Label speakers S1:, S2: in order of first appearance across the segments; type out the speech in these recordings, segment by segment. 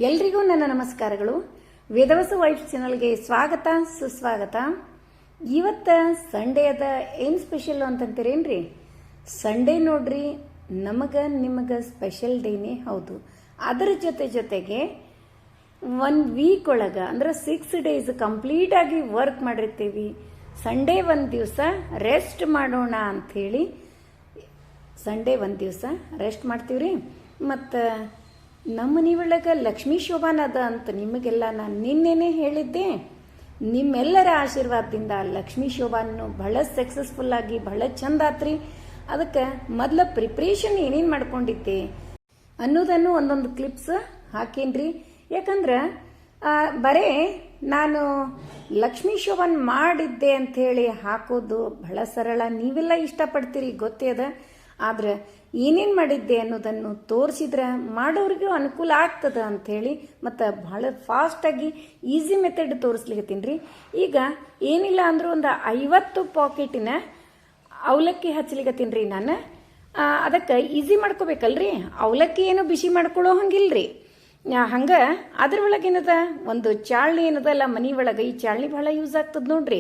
S1: ಎಲ್ರಿಗೂ ನನ್ನ ನಮಸ್ಕಾರಗಳು. ವೇದವಸು ವೈಫ್ ಚಾನಲ್ಗೆ ಸ್ವಾಗತ ಸುಸ್ವಾಗತ. ಇವತ್ತ ಸಂಡೇ ಅದ. ಏನು ಸ್ಪೆಷಲ್ ಅಂತಂತೀರೇನ್ರಿ? ಸಂಡೇ ನೋಡ್ರಿ, ನಿಮಗ ಸ್ಪೆಷಲ್ ಡೇನೇ ಹೌದು. ಅದರ ಜೊತೆಗೆ 1 ವೀಕ್ ಒಳಗ ಅಂದ್ರೆ 6 ಡೇಸ್ ಕಂಪ್ಲೀಟ್ ಆಗಿ ವರ್ಕ್ ಮಾಡಿರ್ತೀವಿ. ಸಂಡೇ ಒಂದು ದಿವಸ ರೆಸ್ಟ್ ಮಾಡೋಣ ಅಂಥೇಳಿ ಸಂಡೇ ಒಂದು ದಿವಸ ರೆಸ್ಟ್ ಮಾಡ್ತೀವ್ರಿ. ಮತ್ತು ನಮ್ಮ ಮನೆ ಒಳಗೆ ಲಕ್ಷ್ಮೀ ಶೋಭಾನ ಅದ ಅಂತ ನಿಮಗೆಲ್ಲ ನಾನು ನಿನ್ನೆನೆ ಹೇಳಿದ್ದೆ. ನಿಮ್ಮೆಲ್ಲರ ಆಶೀರ್ವಾದದಿಂದ ಲಕ್ಷ್ಮೀ ಶೋಭಾನು ಬಹಳ ಸಕ್ಸಸ್ಫುಲ್ ಆಗಿ ಬಹಳ ಚಂದ ಆತ್ರಿ. ಅದಕ್ಕೆ ಮೊದಲ ಪ್ರಿಪ್ರೇಷನ್ ಏನೇನು ಮಾಡ್ಕೊಂಡಿದ್ದೆ ಅನ್ನೋದನ್ನು ಒಂದೊಂದು ಕ್ಲಿಪ್ಸ್ ಹಾಕೇನ್ರಿ. ಯಾಕಂದ್ರೆ ಬರೇ ನಾನು ಲಕ್ಷ್ಮೀ ಶೋಭಾನ್ ಮಾಡಿದ್ದೆ ಅಂಥೇಳಿ ಹಾಕೋದು ಬಹಳ ಸರಳ, ನೀವೆಲ್ಲ ಇಷ್ಟಪಡ್ತೀರಿ ಗೊತ್ತೇ ಅದ. ಆದ್ರೆ ಏನೇನು ಮಾಡಿದ್ದೆ ಅನ್ನೋದನ್ನು ತೋರಿಸಿದ್ರೆ ಮಾಡೋರಿಗೂ ಅನುಕೂಲ ಆಗ್ತದ ಅಂಥೇಳಿ ಮತ್ತು ಬಹಳ ಫಾಸ್ಟಾಗಿ ಈಸಿ ಮೆಥಡ್ ತೋರಿಸ್ಲಿಕತ್ತೀನಿ ರೀ. ಈಗ ಏನಿಲ್ಲ ಅಂದರೂ ಒಂದು 50 ಪಾಕೆಟಿನ ಅವಲಕ್ಕಿ ಹಚ್ಚಲಿಕತ್ತೀನಿ ರೀ ನಾನು. ಅದಕ್ಕೆ ಈಸಿ ಮಾಡ್ಕೋಬೇಕಲ್ರಿ. ಅವಲಕ್ಕಿ ಏನು ಬಿಸಿ ಮಾಡ್ಕೊಳ್ಳೋ ಹಂಗಿಲ್ರಿ. ಹಂಗೆ ಅದ್ರೊಳಗೆ ಏನದ ಒಂದು ಚಾಳ್ನಿ ಏನದಲ್ಲ ಮನೆ ಒಳಗೆ, ಈ ಚಾಳ್ನಿ ಭಾಳ ಯೂಸ್ ಆಗ್ತದೆ ನೋಡ್ರಿ.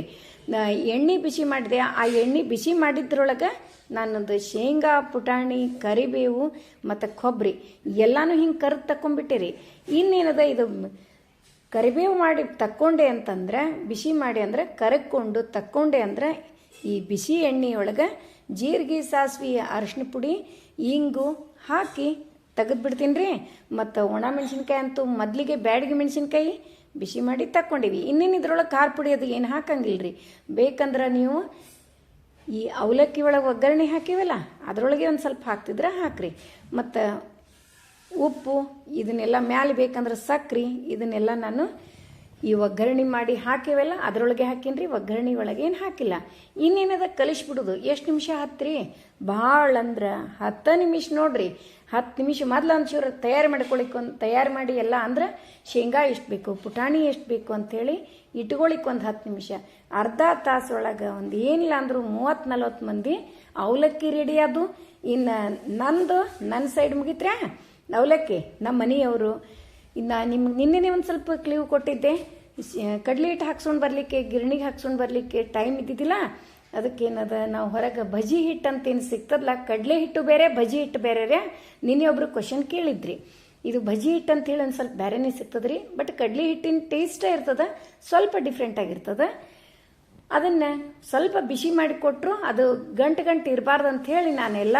S1: ಎಣ್ಣೆ ಬಿಸಿ ಮಾಡಿದೆ. ಆ ಎಣ್ಣೆ ಬಿಸಿ ಮಾಡಿದ್ರೊಳಗೆ ನಾನೊಂದು ಶೇಂಗಾ, ಪುಟಾಣಿ, ಕರಿಬೇವು ಮತ್ತು ಕೊಬ್ಬರಿ ಎಲ್ಲಾನು ಹಿಂಗೆ ಕರೆದು ತಕ್ಕೊಂಡ್ಬಿಟ್ಟೆ ರೀ. ಇನ್ನೇನದ ಇದು ಕರಿಬೇವು ಮಾಡಿ ತಕ್ಕೊಂಡೆ ಅಂತಂದ್ರೆ, ಬಿಸಿ ಮಾಡಿ ಅಂದ್ರೆ ಕರಕೊಂಡು ತಕ್ಕೊಂಡೆ ಅಂದ್ರೆ ಈ ಬಿಸಿ ಎಣ್ಣೆಯೊಳಗೆ ಜೀರಿಗೆ, ಸಾಸಿವೆ, ಅರಿಶಿನ ಪುಡಿ, ಇಂಗು ಹಾಕಿ ತೆಗೆದ್ಬಿಡ್ತೀನಿ ರೀ. ಮತ್ತು ಒಣ ಮೆಣಸಿನ್ಕಾಯಿ ಅಂತೂ ಮೊದಲಿಗೆ ಬ್ಯಾಡಗಿ ಮೆಣಸಿನ್ಕಾಯಿ ಬಿಸಿ ಮಾಡಿ ತಕ್ಕೊಂಡಿವಿ. ಇನ್ನೇನು ಇದ್ರೊಳಗೆ ಖಾರ ಪುಡಿ ಅದು ಏನು ಹಾಕಂಗಿಲ್ಲ ರೀ. ಬೇಕಂದ್ರೆ ನೀವು ಈ ಅವಲಕ್ಕಿ ಒಳಗೆ ಒಗ್ಗರಣೆ ಹಾಕಿವಲ್ಲ ಅದರೊಳಗೆ ಒಂದು ಸ್ವಲ್ಪ ಹಾಕ್ತಿದ್ರೆ ಹಾಕ್ರಿ. ಮತ್ತು ಉಪ್ಪು ಇದನ್ನೆಲ್ಲ ಮ್ಯಾಲೆ ಬೇಕಂದ್ರೆ ಸಕ್ರೆ ಇದನ್ನೆಲ್ಲ ನಾನು ಈ ಒಗ್ಗರಣೆ ಮಾಡಿ ಹಾಕಿವಲ್ಲ ಅದರೊಳಗೆ ಹಾಕೀನಿ. ಒಗ್ಗರಣೆ ಒಳಗೆ ಏನು ಹಾಕಿಲ್ಲ. ಇನ್ನೇನದ ಕಲಿಸ್ಬಿಡೋದು. ಎಷ್ಟು ನಿಮಿಷ ಹತ್ರಿ? ಭಾಳ ಅಂದ್ರೆ 10 ನಿಮಿಷ ನೋಡ್ರಿ. 10 ನಿಮಿಷ ಮೊದಲು ಒಂಚೂರು ತಯಾರು ಮಾಡಿ ಎಲ್ಲ ಅಂದ್ರೆ ಶೇಂಗಾ ಎಷ್ಟು ಬೇಕು, ಪುಟಾಣಿ ಎಷ್ಟು ಬೇಕು ಅಂಥೇಳಿ ಇಟ್ಕೊಳಿಕ್ಕೆ ಒಂದು 10 ನಿಮಿಷ. ಅರ್ಧ ತಾಸೊಳಗೆ ಒಂದು ಏನಿಲ್ಲ ಅಂದರೂ 30-40 ಮಂದಿ ಅವಲಕ್ಕಿ ರೆಡಿ ಅದು. ಇನ್ನು ನನ್ನ ಸೈಡ್ ಮುಗಿತ್ರ್ಯಾ ಅವಲಕ್ಕಿ. ನಮ್ಮ ಮನೆಯವರು ಇನ್ನು ನಿಮ್ಗೆ ನಿನ್ನೆನೇ ಒಂದು ಸ್ವಲ್ಪ ಕ್ಲೀವ್ ಕೊಟ್ಟಿದ್ದೆ. ಕಡಲೆ ಹಿಟ್ಟು ಹಾಕ್ಸ್ಕೊಂಡು ಬರಲಿಕ್ಕೆ, ಗಿರಣಿಗೆ ಹಾಕ್ಸ್ಕೊಂಡು ಬರಲಿಕ್ಕೆ ಟೈಮ್ ಇದ್ದಿದ್ದಿಲ್ಲ. ಅದಕ್ಕೇನದ ನಾವು ಹೊರಗೆ ಭಜಿ ಹಿಟ್ಟು ಅಂತೇನು ಸಿಗ್ತದಲ್ಲ, ಕಡಲೆ ಹಿಟ್ಟು ಬೇರೆ ಭಜಿ ಹಿಟ್ಟು ಬೇರೆ ರೀ. ನಿನ್ನೆ ಒಬ್ರು ಕ್ವಶನ್ ಕೇಳಿದ್ರಿ. ಇದು ಭಜಿ ಹಿಟ್ಟು ಅಂತೇಳಿ ಒಂದು ಸ್ವಲ್ಪ ಬೇರೆನೇ ಸಿಗ್ತದ್ರಿ. ಬಟ್ ಕಡಲೆ ಹಿಟ್ಟಿನ ಟೇಸ್ಟೇ ಇರ್ತದ, ಸ್ವಲ್ಪ ಡಿಫ್ರೆಂಟ್ ಆಗಿರ್ತದ. ಅದನ್ನು ಸ್ವಲ್ಪ ಬಿಸಿ ಮಾಡಿ ಕೊಟ್ಟರು ಅದು ಗಂಟು ಇರಬಾರ್ದು ಅಂಥೇಳಿ ನಾನೆಲ್ಲ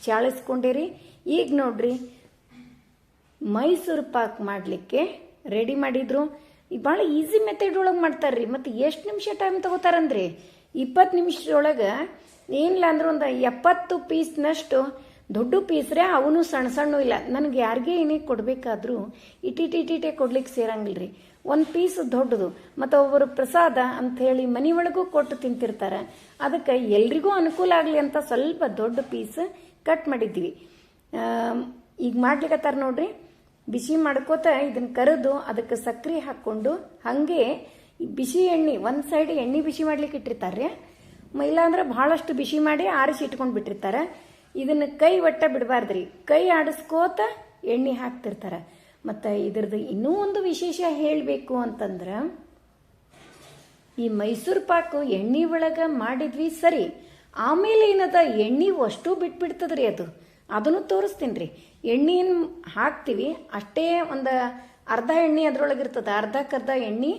S1: ಚಾಳಿಸ್ಕೊಂಡೇರಿ. ಈಗ ನೋಡ್ರಿ ಮೈಸೂರು ಪಾಕ್ ಮಾಡಲಿಕ್ಕೆ ರೆಡಿ ಮಾಡಿದ್ರು. ಭಾಳ ಈಸಿ ಮೆಥಡ್ ಒಳಗೆ ಮಾಡ್ತಾರೆ ರೀ. ಮತ್ತು ಎಷ್ಟು ನಿಮಿಷ ಟೈಮ್ ತಗೋತಾರಂದ್ರಿ? 20 ನಿಮಿಷದೊಳಗೆ ಏನಿಲ್ಲ ಅಂದ್ರೆ ಒಂದು 70 ಪೀಸ್ನಷ್ಟು ದೊಡ್ಡ ಪೀಸ್ ರೀ. ಅವನು ಸಣ್ಣ ಇಲ್ಲ. ನನಗೆ ಯಾರಿಗೆ ಏನೇ ಕೊಡಬೇಕಾದ್ರೂ ಇಟಿಟೇ ಕೊಡ್ಲಿಕ್ಕೆ ಸೇರಂಗಿಲ್ಲ ರೀ. ಒಂದು ಪೀಸ್ ದೊಡ್ಡದು. ಮತ್ತು ಒಬ್ಬರು ಪ್ರಸಾದ ಅಂಥೇಳಿ ಮನೆ ಒಳಗೂ ಕೊಟ್ಟು ತಿಂತಿರ್ತಾರೆ. ಅದಕ್ಕೆ ಎಲ್ರಿಗೂ ಅನುಕೂಲ ಆಗಲಿ ಅಂತ ಸ್ವಲ್ಪ ದೊಡ್ಡ ಪೀಸ್ ಕಟ್ ಮಾಡಿದ್ವಿ. ಈಗ ಮಾಡ್ಲಿಕ್ಕತ್ತಾರ ನೋಡ್ರಿ. ಬಿಸಿ ಮಾಡ್ಕೋತ ಇದನ್ನು ಕರೆದು ಅದಕ್ಕೆ ಸಕ್ಕರೆ ಹಾಕ್ಕೊಂಡು ಹಾಗೆ ಬಿಸಿ ಎಣ್ಣೆ ಒಂದು ಸೈಡ್ ಎಣ್ಣೆ ಬಿಸಿ ಮಾಡ್ಲಿಕ್ಕೆ ಇಟ್ಟಿರ್ತಾರೆ. ಇಲ್ಲಾಂದ್ರೆ ಭಾಳಷ್ಟು ಬಿಸಿ ಮಾಡಿ ಆರಿಸಿ ಇಟ್ಕೊಂಡು ಬಿಟ್ಟಿರ್ತಾರೆ. ಇದನ್ನು ಕೈ ಒಟ್ಟ ಬಿಡಬಾರ್ದ್ರಿ. ಕೈ ಆಡಿಸ್ಕೋತ ಎಣ್ಣೆ ಹಾಕ್ತಿರ್ತಾರೆ. ಮತ್ತು ಇದ್ರದ್ದು ಇನ್ನೂ ಒಂದು ವಿಶೇಷ ಹೇಳಬೇಕು ಅಂತಂದ್ರೆ, ಈ ಮೈಸೂರು ಪಾಕು ಎಣ್ಣೆ ಒಳಗೆ ಮಾಡಿದ್ವಿ ಸರಿ, ಆಮೇಲೆ ಏನದ ಎಣ್ಣೆ ಅಷ್ಟು ಬಿಟ್ಬಿಡ್ತದ್ರಿ. ಅದನ್ನು ತೋರಿಸ್ತೀನಿ ರೀ. ಎಣ್ಣೆಯನ್ನು ಹಾಕ್ತೀವಿ ಅಷ್ಟೇ, ಒಂದು ಅರ್ಧ ಎಣ್ಣೆ ಅದ್ರೊಳಗೆ ಇರ್ತದೆ, ಅರ್ಧಕ್ಕರ್ಧ ಎಣ್ಣೆ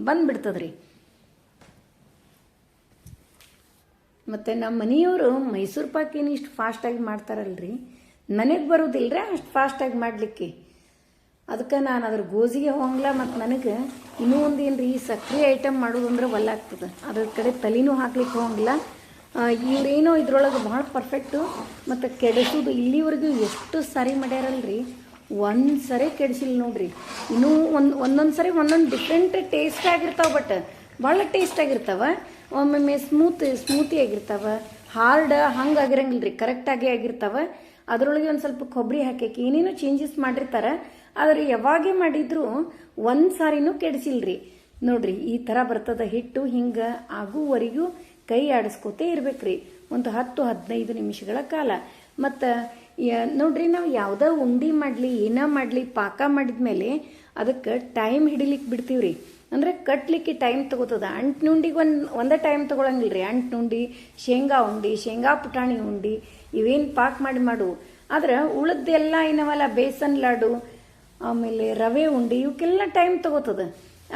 S1: ಬಂದ್ಬಿಡ್ತದ್ರಿ. ಮತ್ತು ನಮ್ಮ ಮನೆಯವರು ಮೈಸೂರು ಪಾಕೇನು ಇಷ್ಟು ಫಾಸ್ಟಾಗಿ ಮಾಡ್ತಾರಲ್ರಿ, ನನಗೆ ಬರೋದಿಲ್ಲರಿ ಅಷ್ಟು ಫಾಸ್ಟಾಗಿ ಮಾಡಲಿಕ್ಕೆ. ಅದಕ್ಕೆ ನಾನು ಅದ್ರ ಗೋಜಿಗೆ ಹೋಗಲ್ಲ. ಮತ್ತು ನನಗೆ ಇನ್ನೂ ಒಂದು ಏನು ರೀ, ಸಕ್ಕರೆ ಐಟಮ್ ಮಾಡೋದಂದ್ರೆ ಒಲ್ಲಾಗ್ತದೆ. ಅದ್ರ ಕಡೆ ತಲೆನೂ ಹಾಕ್ಲಿಕ್ಕೆ ಹೋಗಂಗಿಲ್ಲ. ಇವರೇನೋ ಇದ್ರೊಳಗೆ ಭಾಳ ಪರ್ಫೆಕ್ಟು. ಮತ್ತು ಕೆಡಿಸೋದು ಇಲ್ಲಿವರೆಗೂ ಎಷ್ಟು ಸಾರಿ ಮಾಡ್ಯಾರಲ್ರಿ, ಒಂದು ಸರಿ ಕೆಡಿಸಿಲ್ಲ ನೋಡ್ರಿ. ಇನ್ನೂ ಒಂದೊಂದು ಸರಿ ಒಂದೊಂದು ಡಿಫ್ರೆಂಟ್ ಟೇಸ್ಟ್ ಆಗಿರ್ತಾವೆ. ಬಟ್ ಭಾಳ ಟೇಸ್ಟ್ ಆಗಿರ್ತಾವೆ. ಒಮ್ಮೊಮ್ಮೆ ಸ್ಮೂತಿ ಆಗಿರ್ತಾವೆ, ಹಾರ್ಡ್ ಹಂಗೆ ಆಗಿರಂಗಿಲ್ಲ ರೀ, ಕರೆಕ್ಟಾಗಿ ಆಗಿರ್ತಾವೆ. ಅದರೊಳಗೆ ಒಂದು ಸ್ವಲ್ಪ ಕೊಬ್ಬರಿ ಹಾಕಿ ಏನೇನೋ ಚೇಂಜಸ್ ಮಾಡಿರ್ತಾರೆ. ಆದರೆ ಯಾವಾಗೇ ಮಾಡಿದ್ರು ಒಂದು ಸಾರಿನೂ ಕೆಡಿಸಿಲ್ರಿ ನೋಡ್ರಿ. ಈ ಥರ ಬರ್ತದ ಹಿಟ್ಟು. ಹಿಂಗೆ ಆಗುವವರೆಗೂ ಕೈ ಆಡಿಸ್ಕೋತೇ ಇರ್ಬೇಕ್ರಿ ಒಂದು 10-15 ನಿಮಿಷಗಳ ಕಾಲ. ಮತ್ತು ನೋಡ್ರಿ, ನಾವು ಯಾವುದೋ ಉಂಡಿ ಮಾಡಲಿ ಏನೋ ಮಾಡಲಿ ಪಾಕ ಮಾಡಿದ್ಮೇಲೆ ಅದಕ್ಕೆ ಟೈಮ್ ಹಿಡಿಲಿಕ್ಕೆ ಬಿಡ್ತೀವ್ರಿ. ಅಂದರೆ ಕಟ್ಲಿಕ್ಕೆ ಟೈಮ್ ತಗೋತದ. ಅಂಟ್ನುಂಡಿಗೆ ಒಂದೇ ಟೈಮ್ ತೊಗೊಳಂಗಿಲ್ಲ ರೀ. ಅಂಟ್ನುಂಡಿ, ಶೇಂಗಾ ಉಂಡಿ, ಶೇಂಗಾ ಪುಟಾಣಿ ಉಂಡಿ ಇವೇನು ಪಾಕ್ ಮಾಡು. ಆದ್ರೆ ಉಳಿದೆಲ್ಲ ಏನವಲ್ಲ, ಬೇಸನ್ ಲಾಡು, ಆಮೇಲೆ ರವೆ ಉಂಡಿ ಇವಕ್ಕೆಲ್ಲ ಟೈಮ್ ತಗೋತದ.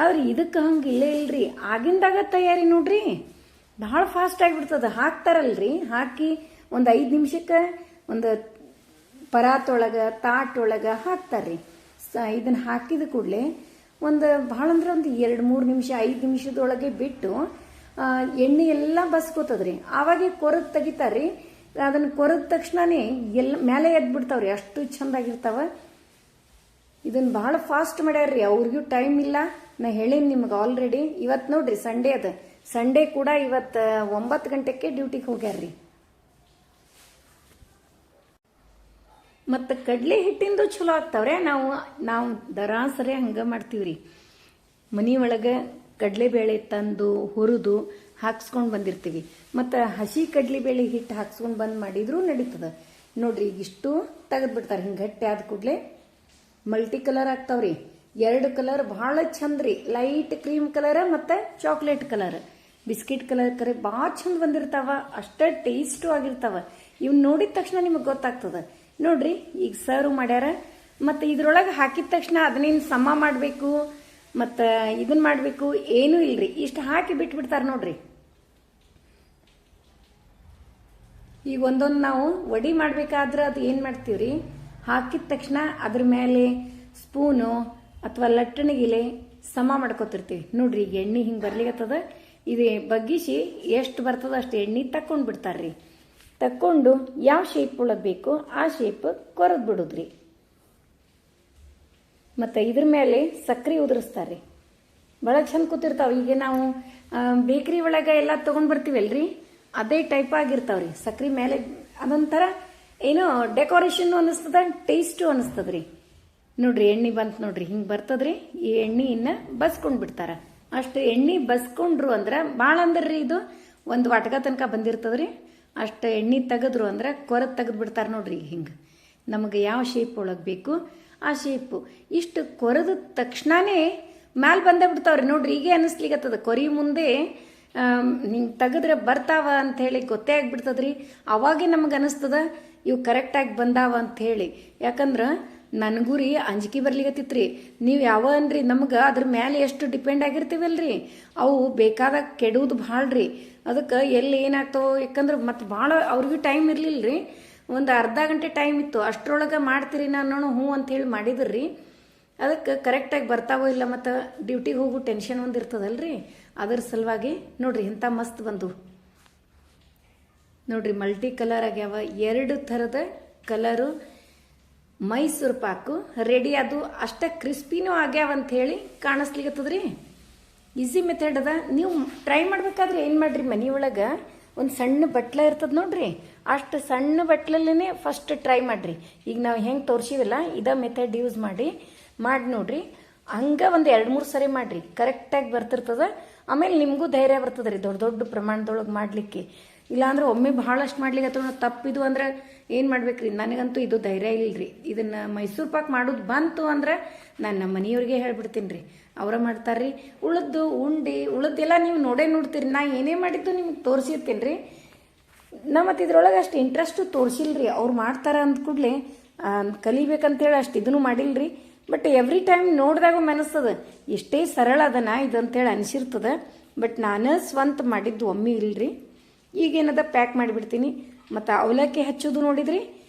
S1: ಆದ್ರೆ ಇದಕ್ಕೆ ಹಂಗೆ ಇಲ್ಲೇ ಇಲ್ರಿ. ಆಗಿಂದಾಗ ತಯಾರಿ ನೋಡ್ರಿ ಭಾಳ ಫಾಸ್ಟ್ ಆಗಿಬಿಡ್ತದ. ಹಾಕ್ತಾರಲ್ರಿ, ಹಾಕಿ ಒಂದು 5 ನಿಮಿಷಕ್ಕೆ ಒಂದು ಪರಾತೊಳಗೆ ತಾಟೊಳಗೆ ಹಾಕ್ತಾರ್ರಿ. ಇದನ್ನು ಹಾಕಿದ ಕೂಡಲೇ ಒಂದು ಭಾಳ ಅಂದ್ರೆ ಒಂದು 2-3 ನಿಮಿಷ 5 ನಿಮಿಷದೊಳಗೆ ಬಿಟ್ಟು ಎಣ್ಣೆ ಎಲ್ಲ ಬಸ್ಕೋತದ್ರಿ. ಆವಾಗೆ ಕೊರದು ತೆಗಿತಾರ್ರಿ. ಅದನ್ನು ಕೊರದ ತಕ್ಷಣನೇ ಎಲ್ಲ ಮೇಲೆ ಎದ್ದು ಬಿಡ್ತಾವ್ರಿ, ಅಷ್ಟು ಚಂದಾಗಿರ್ತಾವ. ಇದನ್ನು ಭಾಳ ಫಾಸ್ಟ್ ಮಾಡ್ಯಾರ್ರಿ. ಅವ್ರಿಗೂ ಟೈಮ್ ಇಲ್ಲ. ನಾ ಹೇಳೀನಿ ನಿಮ್ಗೆ ಆಲ್ರೆಡಿ. ಇವತ್ತು ನೋಡ್ರಿ ಸಂಡೇ ಅದ. ಸಂಡೇ ಕೂಡ ಇವತ್ತು 9 ಗಂಟೆಗೆ ಡ್ಯೂಟಿಗೆ ಹೋಗ್ಯಾರ್ರಿ. ಮತ್ತು ಕಡಲೆ ಹಿಟ್ಟಿಂದು ಚಲೋ ಆಗ್ತಾವ್ರೆ. ನಾವು ದರಾಸರಿ ಹಂಗೆ ಮಾಡ್ತೀವ್ರಿ. ಮನೆ ಒಳಗೆ ಕಡಲೆಬೇಳೆ ತಂದು ಹುರಿದು ಹಾಕ್ಸ್ಕೊಂಡು ಬಂದಿರ್ತೀವಿ. ಮತ್ತು ಹಸಿ ಕಡಲೆಬೇಳೆ ಹಿಟ್ಟು ಹಾಕ್ಸ್ಕೊಂಡು ಬಂದು ಮಾಡಿದ್ರೂ ನಡೀತದ. ನೋಡ್ರಿ, ಈಗಿಷ್ಟು ತೆಗೆದು ಬಿಡ್ತಾರೆ. ಹಿಂಗೆ ಗಟ್ಟಿ ಆದ ಕೂಡಲೇ ಮಲ್ಟಿ ಕಲರ್ ಆಗ್ತಾವ್ರಿ. 2 ಕಲರ್ ಭಾಳ ಚಂದ್ರಿ. ಲೈಟ್ ಕ್ರೀಮ್ ಕಲರ್ ಮತ್ತು ಚಾಕ್ಲೇಟ್ ಕಲರ್, ಬಿಸ್ಕಿಟ್ ಕಲರ್ ಕರೆ ಭಾಳ ಚಂದ ಬಂದಿರ್ತಾವ. ಅಷ್ಟೇ ಟೇಸ್ಟು ಆಗಿರ್ತಾವ. ಇವ್ ನೋಡಿದ ತಕ್ಷಣ ನಿಮಗೆ ಗೊತ್ತಾಗ್ತದ. ನೋಡ್ರಿ, ಈಗ ಸರ್ವ್ ಮಾಡ್ಯಾರ. ಮತ್ತು ಇದ್ರೊಳಗೆ ಹಾಕಿದ ತಕ್ಷಣ ಅದನ್ನೇನು ಸಮ ಮಾಡಬೇಕು ಮತ್ತು ಇದನ್ನ ಮಾಡಬೇಕು ಏನೂ ಇಲ್ರಿ. ಇಷ್ಟು ಹಾಕಿ ಬಿಟ್ಬಿಡ್ತಾರೆ ನೋಡ್ರಿ. ಈಗ ಒಂದೊಂದು ನಾವು ವಡಿ ಮಾಡಬೇಕಾದ್ರೆ ಅದು ಏನು ಮಾಡ್ತೀವ್ರಿ, ಹಾಕಿದ ತಕ್ಷಣ ಅದ್ರ ಮೇಲೆ ಸ್ಪೂನು ಅಥವಾ ಲಟ್ಟಣಿಗಿಲೆ ಸಮ ಮಾಡ್ಕೊತಿರ್ತೀವಿ. ನೋಡ್ರಿ, ಈಗ ಎಣ್ಣೆ ಹಿಂಗೆ ಬರ್ಲಿಕ್ಕತ್ತದ. ಇದು ಬಗ್ಗಿಸಿ ಎಷ್ಟು ಬರ್ತದ ಅಷ್ಟು ಎಣ್ಣೆ ತಕ್ಕೊಂಡು ಬಿಡ್ತಾರ್ರಿ. ತಕ್ಕೊಂಡು ಯಾವ ಶೇಪ್ ಒಳಗೆ ಬೇಕು ಆ ಶೇಪ್ ಕೊರದು ಬಿಡುದ್ರಿ. ಮತ್ತು ಇದ್ರ ಮೇಲೆ ಸಕ್ರೆ ಉದುರಿಸ್ತಾರ್ರಿ. ಭಾಳ ಚಂದ ಕೂತಿರ್ತಾವೆ. ಈಗ ನಾವು ಬೇಕ್ರಿ ಒಳಗೆ ಎಲ್ಲ ತೊಗೊಂಡು ಬರ್ತೀವಲ್ರಿ, ಅದೇ ಟೈಪ್ ಆಗಿರ್ತಾವ್ರಿ. ಸಕ್ರೆ ಮೇಲೆ ಅದೊಂಥರ ಏನೋ ಡೆಕೋರೇಷನ್ ಅನಿಸ್ತದ, ಟೇಸ್ಟು ಅನಿಸ್ತದ್ರಿ. ನೋಡ್ರಿ, ಎಣ್ಣೆ ಬಂತು ನೋಡ್ರಿ, ಹಿಂಗೆ ಬರ್ತದ್ರಿ. ಈ ಎಣ್ಣೆಯನ್ನು ಬಸ್ಕೊಂಡು ಬಿಡ್ತಾರ. ಅಷ್ಟು ಎಣ್ಣೆ ಬಸ್ಕೊಂಡ್ರು ಅಂದ್ರೆ ಭಾಳ ಅಂದ್ರಿ ಇದು ಒಂದು ವಾಟಕ ತನಕ ಬಂದಿರ್ತದ್ರಿ. ಅಷ್ಟು ಎಣ್ಣೆ ತೆಗೆದ್ರು ಅಂದ್ರೆ ಕೊರದು ತೆಗೆದು ಬಿಡ್ತಾರೆ ನೋಡ್ರಿ. ಹಿಂಗೆ ನಮಗೆ ಯಾವ ಶೇಪ್ ಒಳಗೆ ಬೇಕು ಆ ಶೇಪು ಇಷ್ಟು ಕೊರೆದ ತಕ್ಷಣನೇ ಮ್ಯಾಲೆ ಬಂದೇ ಬಿಡ್ತಾವ್ರಿ. ನೋಡ್ರಿ, ಹೀಗೆ ಅನ್ನಿಸ್ಲಿಕ್ಕತ್ತದ. ಕೊರಿ ಮುಂದೆ ಹಿಂಗೆ ತೆಗೆದ್ರೆ ಬರ್ತಾವ ಅಂಥೇಳಿ ಗೊತ್ತೇ ಆಗಿಬಿಡ್ತದ್ರಿ. ಅವಾಗೇ ನಮಗೆ ಅನ್ನಿಸ್ತದ ಇವು ಕರೆಕ್ಟಾಗಿ ಬಂದಾವ ಅಂಥೇಳಿ. ಯಾಕಂದ್ರೆ ನನಗೂ ರೀ ಅಂಜಿಕೆ ಬರ್ಲಿಕತ್ತಿತ್ರಿ. ನೀವು ಯಾವ ಅನ್ರಿ, ನಮ್ಗೆ ಅದ್ರ ಮೇಲೆ ಎಷ್ಟು ಡಿಪೆಂಡ್ ಆಗಿರ್ತೀವಲ್ರಿ, ಅವು ಬೇಕಾದಾಗ ಕೆಡುವುದು ಭಾಳ ರೀ. ಅದಕ್ಕೆ ಎಲ್ಲಿ ಏನಾಗ್ತಾವೋ, ಯಾಕಂದ್ರೆ ಮತ್ತು ಭಾಳ ಅವ್ರಿಗೂ ಟೈಮ್ ಇರಲಿಲ್ಲ ರೀ. ಒಂದು ಅರ್ಧ ಗಂಟೆ ಟೈಮ್ ಇತ್ತು. ಅಷ್ಟರೊಳಗೆ ಮಾಡ್ತೀರಿ ನಾನು ಹ್ಞೂ ಅಂಥೇಳಿ ಮಾಡಿದ್ರಿ. ಅದಕ್ಕೆ ಕರೆಕ್ಟಾಗಿ ಬರ್ತಾವೋ ಇಲ್ಲ, ಮತ್ತು ಡ್ಯೂಟಿಗೆ ಹೋಗೋ ಟೆನ್ಷನ್ ಒಂದು ಇರ್ತದಲ್ರಿ. ಅದ್ರ ಸಲುವಾಗಿ ನೋಡ್ರಿ ಇಂಥ ಮಸ್ತ್ ಬಂದು ನೋಡ್ರಿ ಮಲ್ಟಿ ಕಲರ್ ಆಗ್ಯಾವ. 2 ಥರದ ಕಲರು ಮೈಸೂರು ಪಾಕು ರೆಡಿ. ಅದು ಅಷ್ಟೇ ಕ್ರಿಸ್ಪಿನೂ ಆಗ್ಯಾವ ಅಂಥೇಳಿ ಕಾಣಿಸ್ಲಿಕ್ಕತ್ತದ್ರಿ. ಈಸಿ ಮೆಥಡ್ ಅದ. ನೀವು ಟ್ರೈ ಮಾಡ್ಬೇಕಾದ್ರೆ ಏನು ಮಾಡ್ರಿ, ಮನೆಯೊಳಗೆ ಒಂದು ಸಣ್ಣ ಬಟ್ಲ ಇರ್ತದೆ ನೋಡ್ರಿ, ಅಷ್ಟು ಸಣ್ಣ ಬಟ್ಲಲ್ಲೇ ಫಸ್ಟ್ ಟ್ರೈ ಮಾಡಿರಿ. ಈಗ ನಾವು ಹೆಂಗೆ ತೋರಿಸಿವಲ್ಲ ಇದೇ ಮೆಥಡ್ ಯೂಸ್ ಮಾಡಿ ನೋಡ್ರಿ. ಹಂಗೆ ಒಂದು 2-3 ಸರಿ ಮಾಡಿರಿ, ಕರೆಕ್ಟಾಗಿ ಬರ್ತಿರ್ತದೆ. ಆಮೇಲೆ ನಿಮಗೂ ಧೈರ್ಯ ಬರ್ತದೆ ರೀ ದೊಡ್ಡ ದೊಡ್ಡ ಪ್ರಮಾಣದೊಳಗೆ ಮಾಡಲಿಕ್ಕೆ. ಇಲ್ಲಾಂದ್ರೆ ಒಮ್ಮೆ ಭಾಳಷ್ಟು ಮಾಡ್ಲಿಕ್ಕೆ ಅಥವಾ ತಪ್ಪಿದು ಅಂದ್ರೆ ಏನು ಮಾಡ್ಬೇಕ್ರಿ. ನನಗಂತೂ ಇದು ಧೈರ್ಯ ಇಲ್ಲರಿ. ಇದನ್ನು ಮೈಸೂರು ಪಾಕ್ ಮಾಡೋದು ಬಂತು ಅಂದ್ರೆ ನಾನು ನಮ್ಮ ಮನೆಯವ್ರಿಗೆ ಹೇಳ್ಬಿಡ್ತೀನಿ ರೀ, ಅವರ ಮಾಡ್ತಾರ್ರಿ. ಉಳಿದೆಲ್ಲ ನೀವು ನೋಡ್ತೀರಿ. ನಾ ಏನೇ ಮಾಡಿದ್ದು ನಿಮ್ಗೆ ತೋರಿಸಿರ್ತೀನಿ ರೀ. ನಾ ಮತ್ತು ಇದ್ರೊಳಗೆ ಅಷ್ಟು ಇಂಟ್ರೆಸ್ಟು ತೋರಿಸಿಲ್ರಿ. ಅವ್ರು ಮಾಡ್ತಾರ ಅಂದ ಕೂಡಲೇ ಕಲಿಬೇಕಂತೇಳಿ ಅಷ್ಟು ಇದನ್ನು ಮಾಡಿಲ್ರಿ. ಬಟ್ ಎವ್ರಿ ಟೈಮ್ ನೋಡಿದಾಗ ಅನಿಸ್ತದ ಎಷ್ಟೇ ಸರಳ ಅದನ ಇದಂತೇಳಿ ಅನಿಸಿರ್ತದ. ಬಟ್ ನಾನು ಸ್ವಂತ ಮಾಡಿದ್ದು ಒಮ್ಮೆ ಇಲ್ರಿ. ಈಗೇನದ ಪ್ಯಾಕ್ ಮಾಡಿಬಿಡ್ತೀನಿ. ಮತ್ತು ಅವಲಕ್ಕಿ ಹಚ್ಚೋದು ನೋಡಿದ್ರಿ,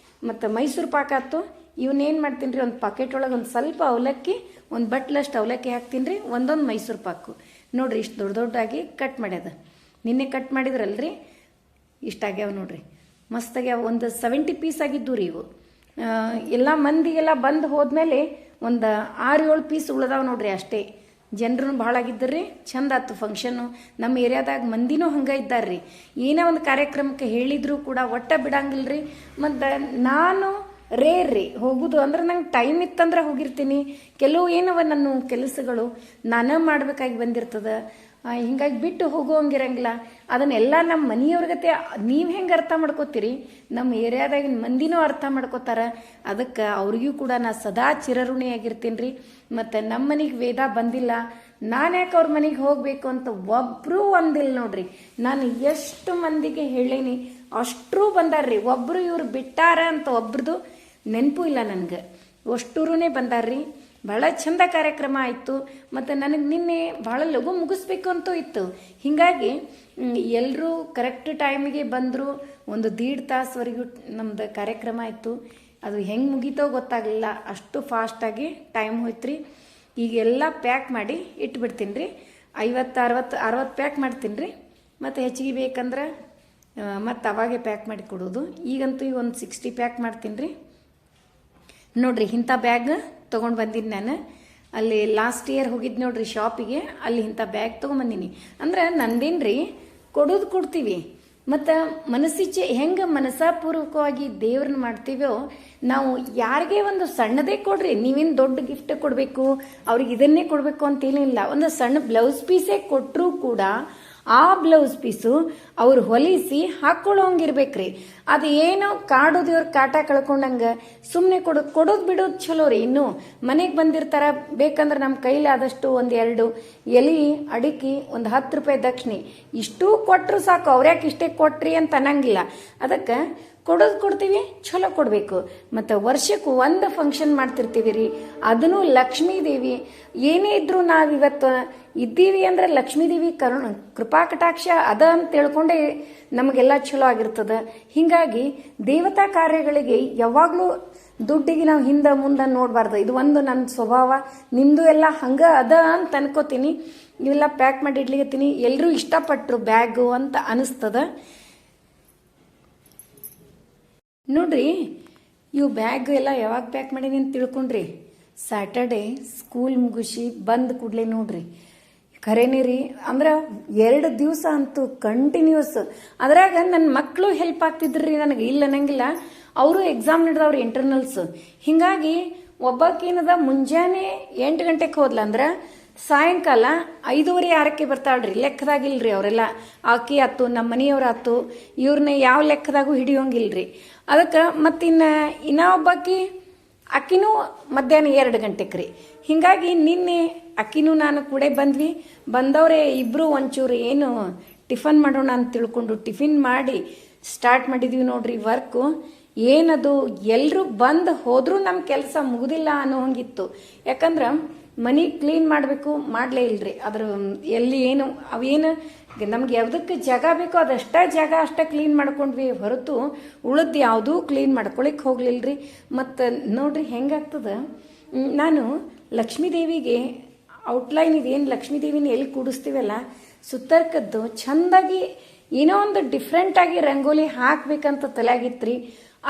S1: ಮತ್ತು ಮೈಸೂರು ಪಾಕ ಆಯ್ತು. ಇವನ್ನೇನು ಮಾಡ್ತೀನಿ ರೀ, ಒಂದು ಪಾಕೆಟ್ ಒಳಗೆ ಒಂದು ಸ್ವಲ್ಪ ಅವಲಕ್ಕಿ, ಒಂದು ಬಟ್ಲಷ್ಟು ಅವಲಕ್ಕಿ ಹಾಕ್ತೀನಿ ರೀ, ಒಂದೊಂದು ಮೈಸೂರು ಪಾಕು. ನೋಡಿರಿ ಇಷ್ಟು ದೊಡ್ಡದಾಗಿ ಕಟ್ ಮಾಡ್ಯದ. ನಿನ್ನೆ ಕಟ್ ಮಾಡಿದ್ರಲ್ರಿ, ಇಷ್ಟಾಗ್ಯಾವ ನೋಡ್ರಿ, ಮಸ್ತಾಗ್ಯಾವ. ಒಂದು 70 ಪೀಸ್ ಆಗಿದ್ದು ರೀ ಇವು. ಎಲ್ಲ ಮಂದಿಗೆಲ್ಲ ಬಂದು ಹೋದ್ಮೇಲೆ ಒಂದು 6-7 ಪೀಸ್ ಉಳ್ದಾವ ನೋಡ್ರಿ ಅಷ್ಟೇ. ಜನರು ಭಾಳ ಆಗಿದ್ದರ್ರಿ, ಚಂದ ಆಯ್ತು ಫಂಕ್ಷನ್ನು. ನಮ್ಮ ಏರಿಯಾದಾಗ ಮಂದಿನೂ ಹಂಗೆ ಇದ್ದಾರ್ರಿ. ಏನೇ ಒಂದು ಕಾರ್ಯಕ್ರಮಕ್ಕೆ ಹೇಳಿದ್ರು ಕೂಡ ಒಟ್ಟ ಬಿಡಂಗಿಲ್ರಿ. ಮತ್ತು ನಾನು ರೇರ್ ರೀ ಹೋಗೋದು. ಅಂದ್ರೆ ನಂಗೆ ಟೈಮ್ ಇತ್ತಂದ್ರೆ ಹೋಗಿರ್ತೀನಿ. ಕೆಲವು ಏನವ ನನ್ನ ಕೆಲಸಗಳು ನಾನೇ ಮಾಡಬೇಕಾಗಿ ಬಂದಿರ್ತದೆ. ಹಿಂಗಾಗಿ ಬಿಟ್ಟು ಹೋಗೋಂಗಿರಂಗಿಲ್ಲ. ಅದನ್ನೆಲ್ಲ ನಮ್ಮ ಮನೆಯವ್ರಿಗತೆ ನೀವು ಹೆಂಗೆ ಅರ್ಥ ಮಾಡ್ಕೋತೀರಿ, ನಮ್ಮ ಏರಿಯಾದಾಗಿನ ಮಂದಿನೂ ಅರ್ಥ ಮಾಡ್ಕೋತಾರ. ಅದಕ್ಕೆ ಅವ್ರಿಗೂ ಕೂಡ ನಾ ಸದಾ ಚಿರಋಣಿಯಾಗಿರ್ತೀನಿ ರೀ. ಮತ್ತು ನಮ್ಮ ಮನೆಗೆ ವೇದ ಬಂದಿಲ್ಲ, ನಾನು ಯಾಕೆ ಅವ್ರ ಮನೆಗೆ ಹೋಗಬೇಕು ಅಂತ ಒಬ್ಬರೂ ಒಂದಿಲ್ಲ ನೋಡ್ರಿ. ನಾನು ಎಷ್ಟು ಮಂದಿಗೆ ಹೇಳೀನಿ ಅಷ್ಟರೂ ಬಂದಾರ್ರಿ. ಒಬ್ಬರು ಇವ್ರು ಬಿಟ್ಟಾರ ಅಂತ ಒಬ್ರದ್ದು ನೆನಪು ಇಲ್ಲ ನನಗೆ. ಅಷ್ಟೂರೇ ಬಂದಾರ್ರಿ. ಭಾಳ ಚಂದ ಕಾರ್ಯಕ್ರಮ ಆಯಿತು. ಮತ್ತು ನನಗೆ ನಿನ್ನೆ ಭಾಳ ಲಘು ಮುಗಿಸ್ಬೇಕು ಅಂತೂ ಇತ್ತು. ಹೀಗಾಗಿ ಎಲ್ಲರೂ ಕರೆಕ್ಟ್ ಟೈಮಿಗೆ ಬಂದರು. ಒಂದು 1.5 ತಾಸುವರೆಗೂ ನಮ್ದು ಕಾರ್ಯಕ್ರಮ ಆಯಿತು. ಅದು ಹೆಂಗೆ ಮುಗೀತೋ ಗೊತ್ತಾಗಲಿಲ್ಲ, ಅಷ್ಟು ಫಾಸ್ಟಾಗಿ ಟೈಮ್ ಹೋಯ್ತು ರೀ. ಈಗೆಲ್ಲ ಪ್ಯಾಕ್ ಮಾಡಿ ಇಟ್ಬಿಡ್ತೀನಿ ರೀ. 50-60 ಪ್ಯಾಕ್ ಮಾಡ್ತೀನಿ ರೀ. ಮತ್ತು ಹೆಚ್ಚಿಗೆ ಬೇಕಂದ್ರೆ ಮತ್ತು ಅವಾಗೆ ಪ್ಯಾಕ್ ಮಾಡಿ ಕೊಡೋದು. ಈಗಂತೂ ಈಗ ಒಂದು 60 ಪ್ಯಾಕ್ ಮಾಡ್ತೀನಿ ರೀ. ನೋಡ್ರಿ, ಇಂಥ ಬ್ಯಾಗ್ ತೊಗೊಂಡು ಬಂದೀನಿ ನಾನು. ಅಲ್ಲಿ ಲಾಸ್ಟ್ ಇಯರ್ ಹೋಗಿದ್ದು ನೋಡ್ರಿ ಶಾಪಿಗೆ, ಅಲ್ಲಿ ಇಂಥ ಬ್ಯಾಗ್ ತೊಗೊಂಬಂದೀನಿ. ಅಂದ್ರೆ ನಂದೇನು ರೀ, ಕೊಡೋದು ಕೊಡ್ತೀವಿ. ಮತ್ತು ಮನಸ್ಸಿಚ್ಛೆ ಹೆಂಗೆ ಮನಸ್ಸಾಪೂರ್ವಕವಾಗಿ ದೇವ್ರನ್ನ ಮಾಡ್ತೀವೋ, ನಾವು ಯಾರಿಗೇ ಒಂದು ಸಣ್ಣದೇ ಕೊಡ್ರಿ, ನೀವೇನು ದೊಡ್ಡ ಗಿಫ್ಟ್ ಕೊಡಬೇಕು, ಅವ್ರಿಗೆ ಇದನ್ನೇ ಕೊಡಬೇಕು ಅಂತೇನಿಲ್ಲ. ಒಂದು ಸಣ್ಣ ಬ್ಲೌಸ್ ಪೀಸೇ ಕೊಟ್ಟರೂ ಕೂಡ ಆ ಬ್ಲೌಸ್ ಪೀಸು ಅವ್ರು ಹೊಲಿಸಿ ಹಾಕ್ಕೊಳ್ಳೋಂಗಿರ್ಬೇಕ್ರಿ. ಅದು ಏನೋ ಕಾಡೋದೇವ್ರ ಕಾಟ ಕಳ್ಕೊಂಡಂಗೆ ಸುಮ್ಮನೆ ಕೊಡೋದು ಬಿಡೋದು ಚಲೋ ರೀ. ಇನ್ನು ಮನೆಗೆ ಬಂದಿರ್ತಾರ, ಬೇಕಂದ್ರೆ ನಮ್ಮ ಕೈಲಾದಷ್ಟು 1-2 ಎಲೆ ಅಡಿಕೆ, ಒಂದು 10 ರೂಪಾಯಿ ದಕ್ಷಿಣೆ, ಇಷ್ಟೂ ಕೊಟ್ಟರು ಸಾಕು. ಅವ್ರ್ಯಾಕೆ ಇಷ್ಟೇ ಕೊಟ್ರಿ ಅಂತ ಅನ್ನಂಗಿಲ್ಲ. ಅದಕ್ಕೆ ಕೊಡೋದು ಕೊಡ್ತೀವಿ, ಚಲೋ ಕೊಡಬೇಕು. ಮತ್ತು ವರ್ಷಕ್ಕೆ ಒಂದು ಫಂಕ್ಷನ್ ಮಾಡ್ತಿರ್ತೀವಿ ರೀ. ಅದನ್ನು ಲಕ್ಷ್ಮೀ ದೇವಿ ಏನೇ ಇದ್ರೂ ನಾವಿವತ್ತು ಇದ್ದೀವಿ ಅಂದ್ರೆ ಲಕ್ಷ್ಮೀ ದೇವಿ ಕೃಪಾ ಕಟಾಕ್ಷ ಅದ ಅಂತ ತಿಳ್ಕೊಂಡೇ ನಮಗೆಲ್ಲ ಚಲೋ ಆಗಿರ್ತದೆ. ಹೀಗಾಗಿ ದೇವತಾ ಕಾರ್ಯಗಳಿಗೆ ಯಾವಾಗಲೂ ದುಡ್ಡಿಗೆ ನಾವು ಹಿಂದೆ ಮುಂದೆ ನೋಡಬಾರ್ದು. ಇದು ಒಂದು ನನ್ನ ಸ್ವಭಾವ. ನಿಮ್ಮದು ಎಲ್ಲ ಹಂಗೆ ಅದ ಅಂತ ಅನ್ಕೋತೀನಿ. ಇವೆಲ್ಲ ಪ್ಯಾಕ್ ಮಾಡಿ ಇಡ್ಲಿಕತ್ತೀನಿ. ಎಲ್ಲರೂ ಇಷ್ಟಪಟ್ಟರು ಬ್ಯಾಗು ಅಂತ ಅನಿಸ್ತದ ನೋಡ್ರಿ. ಇವು ಬ್ಯಾಗ್ ಎಲ್ಲ ಯಾವಾಗ ಪ್ಯಾಕ್ ಮಾಡೀನಿ ಅಂತ ತಿಳ್ಕೊಂಡ್ರಿ, ಸ್ಯಾಟರ್ಡೆ ಸ್ಕೂಲ್ ಮುಗಿಸಿ ಬಂದ ಕೂಡಲೇ ನೋಡ್ರಿ. ಖರೇನೇ ರೀ, ಅಂದ್ರೆ 2 ದಿವಸ ಅಂತೂ ಕಂಟಿನ್ಯೂಸ್. ಅದ್ರಾಗ ನನ್ನ ಮಕ್ಕಳು ಹೆಲ್ಪ್ ಆಗ್ತಿದ್ರಿ ನನಗೆ, ಇಲ್ಲ ಅನ್ನಂಗಿಲ್ಲ. ಅವರು ಎಕ್ಸಾಮ್ ನಡೆದವ್ರು, ಇಂಟರ್ನಲ್ಸ್. ಹೀಗಾಗಿ ಒಬ್ಬಾಕೇನದ ಮುಂಜಾನೆ 8 ಗಂಟೆಗೆ ಹೋದ್ಲ ಅಂದ್ರೆ ಸಾಯಂಕಾಲ 5:30-6ಕ್ಕೆ ಬರ್ತಾಳ್ರಿ. ಲೆಕ್ಕದಾಗಿಲ್ರಿ ಅವರೆಲ್ಲ. ಆಕಿ ಆತು, ನಮ್ಮ ಮನೆಯವ್ರು ಆತು, ಇವ್ರನ್ನ ಯಾವ ಲೆಕ್ಕದಾಗೂ ಹಿಡಿಯೋಂಗಿಲ್ರಿ. ಅದಕ್ಕೆ ಇನ್ನೂ ಒಬ್ಬಾಕಿ ಅಕ್ಕಿನೂ ಮಧ್ಯಾಹ್ನ 2 ಗಂಟೆಗೆ ರೀ. ಹೀಗಾಗಿ ನಿನ್ನೆ ಅಕ್ಕಿನೂ ನಾನು ಕೂಡ ಬಂದವರೇ ಇಬ್ಬರು ಒಂಚೂರು ಏನು ಟಿಫನ್ ಮಾಡೋಣ ಅಂತ ತಿಳ್ಕೊಂಡು ಟಿಫಿನ್ ಮಾಡಿ ಸ್ಟಾರ್ಟ್ ಮಾಡಿದ್ವಿ ನೋಡ್ರಿ ವರ್ಕು. ಏನದು ಎಲ್ಲರೂ ಬಂದು ಹೋದ್ರೂ ನಮ್ಮ ಕೆಲಸ ಮುಗುದಿಲ್ಲ ಅನ್ನೋ ಹಂಗಿತ್ತು. ಯಾಕಂದ್ರೆ ಮನೆ ಕ್ಲೀನ್ ಮಾಡಬೇಕು, ಮಾಡಲೇ ಇಲ್ರಿ. ಅದ್ರ ಎಲ್ಲಿ ಏನು ಅವೇನು ನಮ್ಗೆ ಯಾವುದಕ್ಕೆ ಜಾಗ ಬೇಕೋ ಅದಷ್ಟೇ ಜಾಗ ಅಷ್ಟೇ ಕ್ಲೀನ್ ಮಾಡ್ಕೊಂಡ್ವಿ ಹೊರತು ಉಳಿದು ಯಾವುದೂ ಕ್ಲೀನ್ ಮಾಡ್ಕೊಳಿಕ್ಕೆ ಹೋಗ್ಲಿಲ್ರಿ. ಮತ್ತು ನೋಡ್ರಿ ಹೆಂಗಾಗ್ತದೆ, ನಾನು ಲಕ್ಷ್ಮೀ ದೇವಿಗೆ ಔಟ್ಲೈನ್ ಇದೇನು ಲಕ್ಷ್ಮೀ ದೇವಿನ ಎಲ್ಲಿ ಕೂಡಿಸ್ತೀವಲ್ಲ ಸುತ್ತರ್ಕದ್ದು ಚಂದಾಗಿ ಏನೋ ಒಂದು ಡಿಫ್ರೆಂಟಾಗಿ ರಂಗೋಲಿ ಹಾಕ್ಬೇಕಂತ ತಲೆಯಾಗಿತ್ರಿ.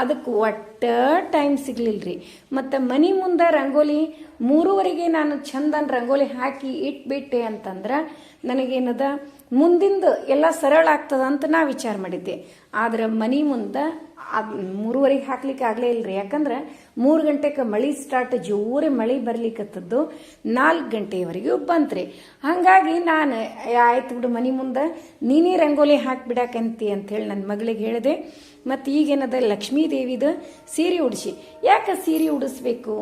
S1: ಅದಕ್ಕೆ ಟೈಮ್ ಸಿಗ್ಲಿಲ್ರಿ. ಮತ್ತು ಮನೆ ಮುಂದೆ ರಂಗೋಲಿ 3:30ಗೆ ನಾನು ಚಂದನ್ ರಂಗೋಲಿ ಹಾಕಿ ಇಟ್ಬಿಟ್ಟೆ ಅಂತಂದ್ರೆ ನನಗೇನದ ಮುಂದಿಂದ ಎಲ್ಲ ಸರಳ ಆಗ್ತದ ಅಂತ ನಾ ವಿಚಾರ ಮಾಡಿದ್ದೆ. ಆದ್ರೆ ಮನೆ ಮುಂದೆ 3:30ಗೆ ಹಾಕ್ಲಿಕ್ಕೆ ಆಗಲೇ ಇಲ್ರಿ. ಯಾಕಂದ್ರೆ 3 ಗಂಟೆಗೆ ಮಳೆ ಸ್ಟಾರ್ಟ್, ಜೋರೆ ಮಳೆ ಬರ್ಲಿಕ್ಕತ್ತದ್ದು 4 ಗಂಟೆವರೆಗೂ ಬಂತ್ರಿ. ಹಾಗಾಗಿ ನಾನು ಆಯ್ತು ಬಿಡು ಮನೆ ಮುಂದೆ ನೀನೇ ರಂಗೋಲಿ ಹಾಕಿಬಿಡಾಕಂತಿ ಅಂಥೇಳಿ ನನ್ನ ಮಗಳಿಗೆ ಹೇಳಿದೆ. ಮತ್ತು ಈಗೇನದ ಲಕ್ಷ್ಮೀ ದೇವಿದು ಸೀರೆ ಉಡಿಸಿ. ಯಾಕೆ ಸೀರೆ ಉಡಿಸ್ಬೇಕು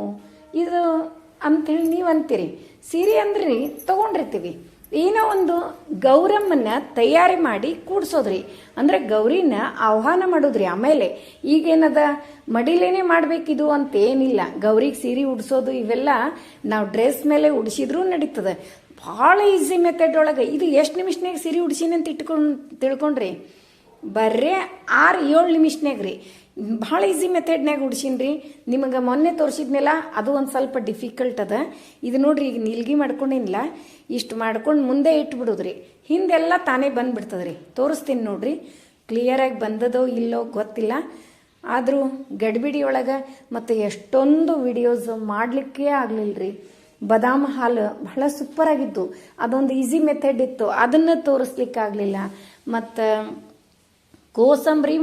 S1: ಇದು ಅಂಥೇಳಿ ನೀವು ಅಂತೀರಿ. ಸೀರೆ ಅಂದ್ರೆ ತಗೊಂಡಿರ್ತೀವಿ, ಏನೋ ಒಂದು ಗೌರಮ್ಮನ್ನ ತಯಾರಿ ಮಾಡಿ ಕೂಡ್ಸೋದ್ರಿ. ಅಂದ್ರೆ ಗೌರಿನ ಆಹ್ವಾನ ಮಾಡೋದ್ರಿ. ಆಮೇಲೆ ಈಗೇನದ ಮಡಿಲೇನೆ ಮಾಡ್ಬೇಕಿದು ಅಂತ ಏನಿಲ್ಲ. ಗೌರಿಗೆ ಸೀರೆ ಉಡ್ಸೋದು ಇವೆಲ್ಲ ನಾವು ಡ್ರೆಸ್ ಮೇಲೆ ಉಡಿಸಿದ್ರೂ ನಡೀತದೆ. ಭಾಳ ಈಸಿ ಮೆಥಡ್ ಒಳಗೆ. ಇದು ಎಷ್ಟು ನಿಮಿಷನಾಗ ಸೀರೆ ಉಡ್ಸೀನಿ ಅಂತ ತಿಳ್ಕೊಂಡ್ರಿ, ಬರ್ರೇ 6-7 ನಿಮಿಷನಾಗ ರೀ. ಭಾಳ ಈಸಿ ಮೆಥಡ್ನಾಗ ಉಡ್ಸೀನಿ. ನಿಮಗೆ ಮೊನ್ನೆ ತೋರಿಸಿದ್ಮೇಲ ಅದು ಒಂದು ಸ್ವಲ್ಪ ಡಿಫಿಕಲ್ಟ್ ಅದ. ಇದು ನೋಡ್ರಿ, ಈಗ ನೀಲ್ಗಿ ಮಾಡ್ಕೊಂಡಿನಿಲ್ಲ, ಇಷ್ಟು ಮಾಡ್ಕೊಂಡು ಮುಂದೆ ಇಟ್ಬಿಡೋದ್ರಿ. ಹಿಂದೆಲ್ಲ ತಾನೇ ಬಂದ್ಬಿಡ್ತದ್ರಿ. ತೋರಿಸ್ತೀನಿ ನೋಡ್ರಿ, ಕ್ಲಿಯರಾಗಿ ಬಂದದೋ ಇಲ್ಲೋ ಗೊತ್ತಿಲ್ಲ. ಆದರೂ ಗಡಿಬಿಡಿ ಒಳಗೆ ಮತ್ತು ಎಷ್ಟೊಂದು ವಿಡಿಯೋಸ್ ಮಾಡಲಿಕ್ಕೆ ಆಗಲಿಲ್ಲರಿ. ಬಾದಾಮ್ ಹಾಲು ಬಹಳ ಸೂಪರ್ ಆಗಿತ್ತು. ಅದೊಂದು ಈಸಿ ಮೆಥಡ್ ಇತ್ತು, ಅದನ್ನು ತೋರಿಸ್ಲಿಕ್ಕೆ ಆಗಲಿಲ್ಲ. ಮತ್ತು ಕೋಸಂಬರಿ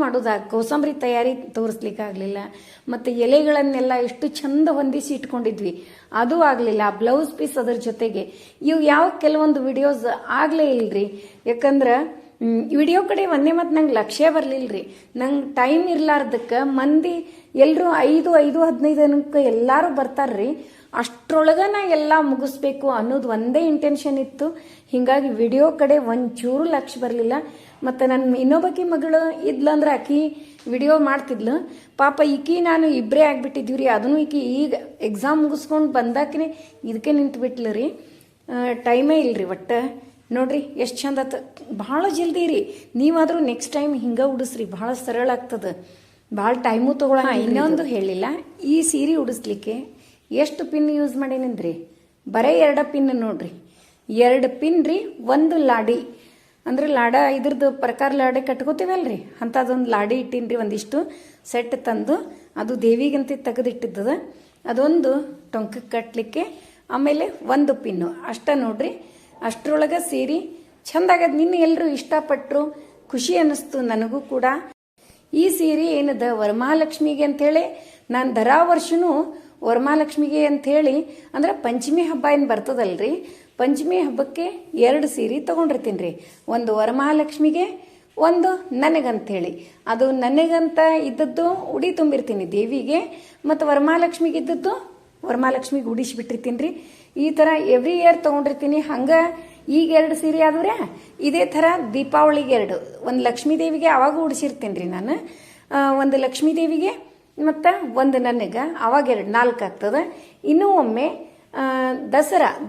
S1: ಕೋಸಂಬರಿ ತಯಾರಿ ತೋರಿಸ್ಲಿಕ್ಕಾಗಲಿಲ್ಲ. ಮತ್ತು ಎಲೆಗಳನ್ನೆಲ್ಲ ಎಷ್ಟು ಚಂದ ಹೊಂದಿಸಿ ಇಟ್ಕೊಂಡಿದ್ವಿ, ಅದು ಆಗಲಿಲ್ಲ. ಬ್ಲೌಸ್ ಪೀಸ್ ಅದರ ಜೊತೆಗೆ ಇವು ಯಾವ ಕೆಲವೊಂದು ವಿಡಿಯೋಸ್ ಆಗಲೇ ಇಲ್ರಿ. ಯಾಕಂದ್ರೆ ವಿಡಿಯೋ ಕಡೆ ಒಂದೇ ಮತ್ತು ನಂಗೆ ಲಕ್ಷ್ಯ ಬರಲಿಲ್ಲರಿ. ನಂಗೆ ಟೈಮ್ ಇರ್ಲಾರ್ದಕ್ಕೆ ಮಂದಿ ಎಲ್ಲರೂ 5:15 ಎಲ್ಲರೂ ಬರ್ತಾರ್ರಿ. ಅಷ್ಟರೊಳಗೆ ನಾ ಎಲ್ಲ ಮುಗಿಸ್ಬೇಕು ಅನ್ನೋದು ಒಂದೇ ಇಂಟೆನ್ಷನ್ ಇತ್ತು. ಹೀಗಾಗಿ ವಿಡಿಯೋ ಕಡೆ ಒಂಚೂರು ಲಕ್ಷ್ಯ ಬರಲಿಲ್ಲ. ಮತ್ತು ನನ್ನ ಇನ್ನೊಬ್ಬಕಿ ಮಗಳು ಇದ್ಲಂದ್ರೆ ಆಕಿ ವಿಡಿಯೋ ಮಾಡ್ತಿದ್ಲು. ಪಾಪ ಈಕಿ ನಾನು ಇಬ್ಬರೇ ಆಗಿಬಿಟ್ಟಿದ್ವಿ ರೀ. ಅದನ್ನು ಈಕಿ ಈಗ ಎಕ್ಸಾಮ್ ಮುಗಿಸ್ಕೊಂಡು ಬಂದಾಕಿನೇ ಇದಕ್ಕೆ ನಿಂತು ಬಿಟ್ಲು ರೀ. ಟೈಮೇ ಇಲ್ರಿ ಒಟ್ಟು. ನೋಡ್ರಿ ಎಷ್ಟು ಚಂದ ಆತ, ಭಾಳ ಜಲ್ದಿ ರೀ. ನೀವಾದರೂ ನೆಕ್ಸ್ಟ್ ಟೈಮ್ ಹಿಂಗೆ ಉಡಿಸ್ರಿ, ಭಾಳ ಸರಳ ಆಗ್ತದೆ, ಭಾಳ ಟೈಮು ತೊಗೊಳ. ಇನ್ನೊಂದು ಹೇಳಿಲ್ಲ, ಈ ಸೀರೆ ಉಡಿಸ್ಲಿಕ್ಕೆ ಎಷ್ಟು ಪಿನ್ ಯೂಸ್ ಮಾಡೀನಂದ್ರಿ? ಬರೀ 2 ಪಿನ್ ನೋಡ್ರಿ. 2 ಪಿನ್ ರೀ, 1 ಲಾಡಿ. ಅಂದ್ರೆ ಲಾಡ ಇದ್ರದ್ದು ಪ್ರಕಾರ ಲಾಡಿ ಕಟ್ಕೋತೀವಲ್ರಿ, ಅಂಥದ್ದೊಂದು ಲಾಡಿ ಇಟ್ಟೀನಿ ರೀ. ಒಂದಿಷ್ಟು ಸೆಟ್ ತಂದು ಅದು ದೇವಿಗಂತ ತೆಗೆದಿಟ್ಟಿದ್ದದ. ಅದೊಂದು ಟೊಂಕಕ್ಕೆ ಕಟ್ಟಲಿಕ್ಕೆ, ಆಮೇಲೆ 1 ಪಿನ್ನು ಅಷ್ಟ ನೋಡ್ರಿ. ಅಷ್ಟರೊಳಗೆ ಸೀರೆ ಚಂದಾಗದ. ನಿನ್ನೆ ಎಲ್ಲರೂ ಇಷ್ಟಪಟ್ಟರು, ಖುಷಿ ಅನ್ನಿಸ್ತು ನನಗೂ ಕೂಡ. ಈ ಸೀರೆ ಏನದ ವರಮಹಾಲಕ್ಷ್ಮಿಗೆ ಅಂಥೇಳಿ ನಾನು ದರಾ ವರ್ಷನೂ ವರಮಹಾಲಕ್ಷ್ಮಿಗೆ ಅಂಥೇಳಿ ಅಂದ್ರೆ ಪಂಚಮಿ ಹಬ್ಬ ಏನು ಬರ್ತದಲ್ರಿ, ಪಂಚಮಿ ಹಬ್ಬಕ್ಕೆ 2 ಸೀರೆ ತೊಗೊಂಡಿರ್ತೀನಿ ರೀ. ಒಂದು ವರಮಹಾಲಕ್ಷ್ಮಿಗೆ, ಒಂದು ನನಗಂಥೇಳಿ. ಅದು ನನಗಂತ ಇದ್ದದ್ದು ಉಡಿ ತುಂಬಿರ್ತೀನಿ ದೇವಿಗೆ, ಮತ್ತು ವರಮಹಾಲಕ್ಷ್ಮಿಗೆ ಇದ್ದದ್ದು ವರಮಹಾಲಕ್ಷ್ಮಿಗೆ ಉಡಿಸಿಬಿಟ್ಟಿರ್ತೀನಿ ರೀ. ಈ ಥರ ಎವ್ರಿ ಇಯರ್ ತೊಗೊಂಡಿರ್ತೀನಿ. ಹಂಗೆ ಈಗ 2 ಸೀರೆ ಆದವ್ರೆ ಇದೇ ಥರ ದೀಪಾವಳಿಗೆ 2, ಒಂದು ಲಕ್ಷ್ಮೀ ದೇವಿಗೆ ಅವಾಗ ಉಡಿಸಿರ್ತೀನಿ ರೀ ನಾನು, ಒಂದು ಲಕ್ಷ್ಮೀ ದೇವಿಗೆ ಮತ್ತು ಒಂದು ನನಗೆ, ಅವಾಗ 2 4 ಆಗ್ತದೆ. ಇನ್ನೂ ಒಮ್ಮೆ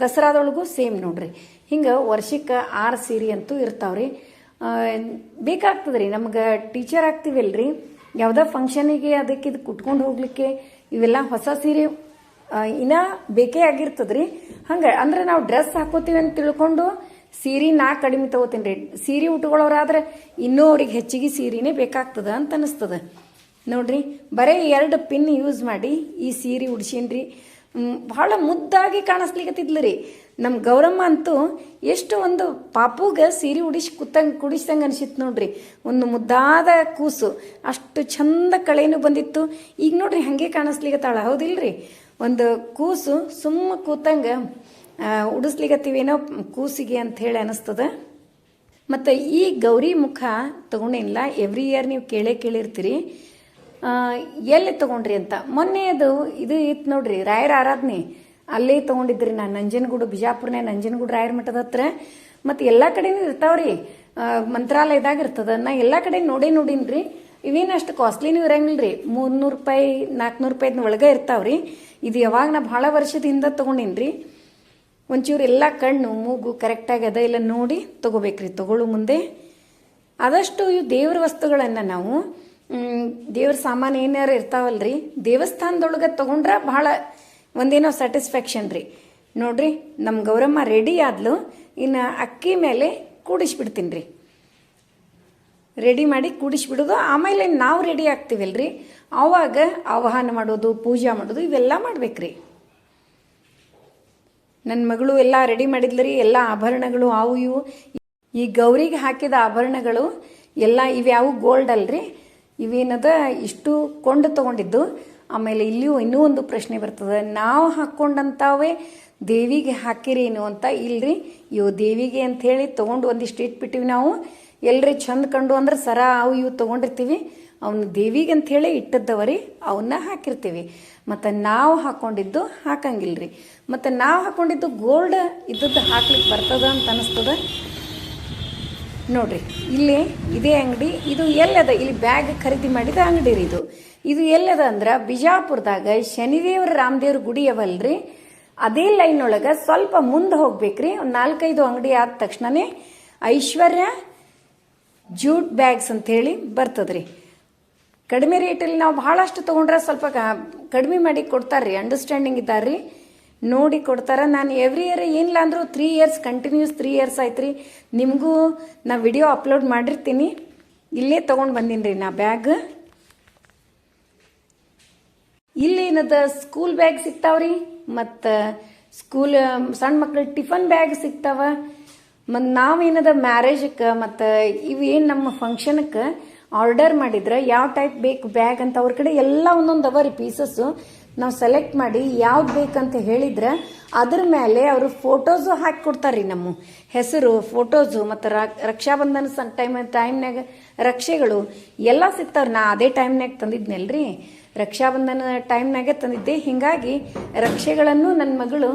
S1: ದಸರಾದೊಳಗೂ ಸೇಮ್ ನೋಡ್ರಿ. ಹಿಂಗೆ ವರ್ಷಕ್ಕೆ 6 ಸೀರೆ ಅಂತೂ ಇರ್ತಾವ್ರಿ. ಬೇಕಾಗ್ತದೆ ರೀ ನಮ್ಗೆ. ಟೀಚರ್ ಆಗ್ತೀವಲ್ರಿ, ಯಾವುದೋ ಫಂಕ್ಷನಿಗೆ ಅದಕ್ಕೆ ಇದು ಕುಟ್ಕೊಂಡು ಹೋಗ್ಲಿಕ್ಕೆ ಇವೆಲ್ಲ ಹೊಸ ಸೀರೆ ಇನ್ನ ಬೇಕೇ ಆಗಿರ್ತದ್ರಿ. ಹಂಗೆ ಅಂದ್ರೆ ನಾವು ಡ್ರೆಸ್ ಹಾಕೋತೀವಿ ಅಂತ ತಿಳ್ಕೊಂಡು ಸೀರೆ ನಾ ಕಡಿಮೆ ತಗೋತೀನಿ ರೀ. ಸೀರೆ ಉಟ್ಕೊಳ್ಳೋರಾದ್ರೆ ಇನ್ನೂ ಅವ್ರಿಗೆ ಹೆಚ್ಚಿಗೆ ಸೀರೆನೇ ಬೇಕಾಗ್ತದ ಅಂತ ಅನಿಸ್ತದ ನೋಡ್ರಿ. ಬರೀ 2 ಪಿನ್ ಯೂಸ್ ಮಾಡಿ ಈ ಸೀರೆ ಉಡ್ಸೀನ್ರಿ. ಭಾಳ ಮುದ್ದಾಗಿ ಕಾಣಿಸ್ಲಿಕ್ಕತ್ತಿದ್ಲು ರೀ. ನಮ್ಮ ಗೌರಮ್ಮ ಅಂತೂ ಎಷ್ಟು ಒಂದು ಪಾಪುಗೆ ಸೀರೆ ಕುಡಿಸ್ದಂಗೆ ಅನಿಸಿತ್ತು ನೋಡ್ರಿ. ಒಂದು ಮುದ್ದಾದ ಕೂಸು, ಅಷ್ಟು ಚಂದ ಕಳೆನೂ ಬಂದಿತ್ತು. ಈಗ ನೋಡ್ರಿ ಹಾಗೆ ಕಾಣಿಸ್ಲಿಕ್ಕತ್ತಾಳ, ಹೌದಿಲ್ರಿ? ಒಂದು ಕೂಸು ಸುಮ್ಮ ಕೂತಂಗೆ ಉಡಿಸ್ಲಿಕ್ಕತ್ತೀವೇನೋ ಕೂಸಿಗೆ ಅಂತ ಹೇಳಿ ಅನಿಸ್ತದ. ಮತ್ತು ಈ ಗೌರಿ ಮುಖ ತಗೊಂಡೇನಿಲ್ಲ, ಎವ್ರಿ ಇಯರ್ ನೀವು ಕೇಳಿರ್ತೀರಿ. ಎಲ್ಲಿ ತೊಗೊಂಡ್ರಿ ಅಂತ. ಮೊನ್ನೆ ಇದು ಇತ್ತು ನೋಡ್ರಿ, ರಾಯರ ಆರಾಧನೆ ಅಲ್ಲೇ ತೊಗೊಂಡಿದ್ರಿ ನಾನು, ನಂಜನಗೂಡು, ಬಿಜಾಪುರನೇ ನಂಜನಗೂಡು ರಾಯರ ಮಠದ ಹತ್ರ. ಮತ್ತು ಎಲ್ಲ ಕಡೆನೂ ಇರ್ತಾವ್ರಿ, ಮಂತ್ರಾಲಯದಾಗ ಇರ್ತದ. ನಾ ಎಲ್ಲ ಕಡೆ ನೋಡೀನ್ರಿ. ಇವೇನು ಅಷ್ಟು ಕಾಸ್ಟ್ಲಿನೂ ಇರಂಗಿಲ್ಲ ರೀ, 300 ರೂಪಾಯಿ 400 ರೂಪಾಯಿನ ಒಳಗೆ ಇರ್ತಾವ್ರಿ. ಇದು ಯಾವಾಗ ನಾ ಭಾಳ ವರ್ಷದಿಂದ ತೊಗೊಂಡೀನಿ. ಒಂಚೂರು ಎಲ್ಲ ಕಣ್ಣು ಮೂಗು ಕರೆಕ್ಟಾಗಿ ಅದ ಇಲ್ಲ ನೋಡಿ ತೊಗೋಬೇಕ್ರಿ ತಗೊಳ್ಳೋ ಮುಂದೆ. ಆದಷ್ಟು ಇವು ದೇವ್ರ ವಸ್ತುಗಳನ್ನು ನಾವು ದೇವ್ರ ಸಾಮಾನು ಏನಾರು ಇರ್ತಾವಲ್ರಿ, ದೇವಸ್ಥಾನದೊಳಗೆ ತೊಗೊಂಡ್ರೆ ಭಾಳ ಒಂದೇನೋ ಸ್ಯಾಟಿಸ್ಫ್ಯಾಕ್ಷನ್ ರೀ. ನೋಡ್ರಿ ನಮ್ಮ ಗೌರಮ್ಮ ರೆಡಿ ಆದ್ಲು. ಇನ್ನು ಅಕ್ಕಿ ಮೇಲೆ ಕೂಡಿಸ್ಬಿಡ್ತೀನಿ ರೀ. ರೆಡಿ ಮಾಡಿ ಕೂಡಿಸ್ಬಿಡೋದು. ಆಮೇಲೆ ನಾವು ರೆಡಿ ಆಗ್ತೀವಲ್ರಿ, ಆವಾಗ ಆವಾಹನ ಮಾಡೋದು, ಪೂಜೆ ಮಾಡೋದು ಇವೆಲ್ಲ ಮಾಡ್ಬೇಕ್ರಿ. ನನ್ನ ಮಗಳು ಎಲ್ಲ ರೆಡಿ ಮಾಡಿದ್ಲರಿ. ಎಲ್ಲ ಆಭರಣಗಳು ಅವು ಇವು. ಈ ಗೌರಿಗೆ ಹಾಕಿದ ಆಭರಣಗಳು ಎಲ್ಲ ಇವ್ಯಾವು ಗೋಲ್ಡ್ ಅಲ್ರಿ, ಇವೇನದ ಇಷ್ಟು ಕೊಂಡು ತಗೊಂಡಿದ್ದು. ಆಮೇಲೆ ಇಲ್ಲಿಯೂ ಇನ್ನೂ ಒಂದು ಪ್ರಶ್ನೆ ಬರ್ತದೆ, ನಾವು ಹಾಕ್ಕೊಂಡಂತಾವೇ ದೇವಿಗೆ ಹಾಕಿರೇನು ಅಂತ. ಇಲ್ರಿ, ಇವು ದೇವಿಗೆ ಅಂಥೇಳಿ ತೊಗೊಂಡು ಒಂದಿಷ್ಟು ಇಟ್ಬಿಟ್ಟಿವಿ ನಾವು. ಎಲ್ಲರಿ ಚಂದ ಕಂಡು ಅಂದ್ರೆ ಸರ ಅವು ಇವು ತೊಗೊಂಡಿರ್ತೀವಿ, ಅವನು ದೇವಿಗೆ ಅಂಥೇಳಿ ಇಟ್ಟದ್ದವರಿ ಅವನ್ನ ಹಾಕಿರ್ತೀವಿ. ಮತ್ತು ನಾವು ಹಾಕ್ಕೊಂಡಿದ್ದು ಹಾಕಂಗಿಲ್ರಿ. ಮತ್ತು ನಾವು ಹಾಕ್ಕೊಂಡಿದ್ದು ಗೋಲ್ಡ್ ಇದ್ದದ್ದು ಹಾಕ್ಲಿಕ್ಕೆ ಬರ್ತದ ಅಂತ ಅನಿಸ್ತದ ನೋಡ್ರಿ. ಇಲ್ಲಿ ಇದೇ ಅಂಗಡಿ, ಇದು ಎಲ್ಲದ, ಇಲ್ಲಿ ಬ್ಯಾಗ್ ಖರೀದಿ ಮಾಡಿದ ಅಂಗಡಿ ರೀ ಇದು. ಇದು ಎಲ್ಲದ ಅಂದ್ರೆ ಬಿಜಾಪುರದಾಗ ಶನಿದೇವ್ರ ರಾಮದೇವ್ರ ಗುಡಿ ಅವಲ್ರಿ, ಅದೇ ಲೈನ್ ಒಳಗೆ ಸ್ವಲ್ಪ ಮುಂದೆ ಹೋಗ್ಬೇಕ್ರಿ. ಒಂದು 4-5 ಅಂಗಡಿ ಆದ ತಕ್ಷಣನೇ ಐಶ್ವರ್ಯ ಜೂಟ್ ಬ್ಯಾಗ್ಸ್ ಅಂಥೇಳಿ ಬರ್ತದ್ರಿ. ಕಡಿಮೆ ರೇಟಲ್ಲಿ ನಾವು ಭಾಳಷ್ಟು ತೊಗೊಂಡ್ರೆ ಸ್ವಲ್ಪ ಕಡಿಮೆ ಮಾಡಿ ಕೊಡ್ತಾರ್ರಿ, ಅಂಡರ್ಸ್ಟ್ಯಾಂಡಿಂಗ್ ಇದ್ದಾರ್ರಿ, ನೋಡಿ ಕೊಡ್ತಾರೆ. ನಾನು ಎವ್ರಿ ಇಯರ್ ಏನಿಲ್ಲ ಅಂದರೂ 3 ಇಯರ್ಸ್ ಕಂಟಿನ್ಯೂಸ್ 3 ಇಯರ್ಸ್ ಆಯ್ತು ರೀ. ನಿಮಗೂ ನಾ ವಿಡಿಯೋ ಅಪ್ಲೋಡ್ ಮಾಡಿರ್ತೀನಿ. ಇಲ್ಲೇ ತೊಗೊಂಡು ಬಂದೀನಿ ರೀ ನಾ ಬ್ಯಾಗ್. ಇಲ್ಲೇನದ ಸ್ಕೂಲ್ ಬ್ಯಾಗ್ ಸಿಗ್ತಾವ್ರಿ, ಮತ್ತು ಸ್ಕೂಲ್ ಸಣ್ಣ ಮಕ್ಕಳ ಟಿಫನ್ ಬ್ಯಾಗ್ ಸಿಗ್ತಾವ. ಮತ್ತು ನಾವೇನದ ಮ್ಯಾರೇಜಕ್ಕೆ ಮತ್ತು ಇವೇನು ನಮ್ಮ ಫಂಕ್ಷನ್ಕ್ಕೆ ಆರ್ಡರ್ ಮಾಡಿದ್ರೆ ಯಾವ ಟೈಪ್ ಬೇಕು ಬ್ಯಾಗ್ ಅಂತ ಅವ್ರ ಕಡೆ ಎಲ್ಲ ಒಂದೊಂದು ಅವ ರೀ ಪೀಸಸ್ಸು. ನಾವು ಸೆಲೆಕ್ಟ್ ಮಾಡಿ ಯಾವ್ದು ಬೇಕಂತ ಹೇಳಿದ್ರೆ ಅದ್ರ ಮೇಲೆ ಅವರು ಫೋಟೋಸು ಹಾಕಿ ಕೊಡ್ತಾರ್ರಿ. ನಮ್ಮ ಹೆಸರು, ಫೋಟೋಸು, ಮತ್ತು ರಕ್ಷಾಬಂಧನ ಟೈಮ್ನಾಗ ರಕ್ಷೆಗಳು ಎಲ್ಲ ಸಿಗ್ತಾವ್ರಿ. ನಾ ಅದೇ ಟೈಮ್ನಾಗ ತಂದಿದ್ನಲ್ರಿ, ರಕ್ಷಾಬಂಧನ ಟೈಮ್ನಾಗೆ ತಂದಿದ್ದೆ. ಹಿಂಗಾಗಿ ರಕ್ಷೆಗಳನ್ನು ನನ್ನ ಮಗಳು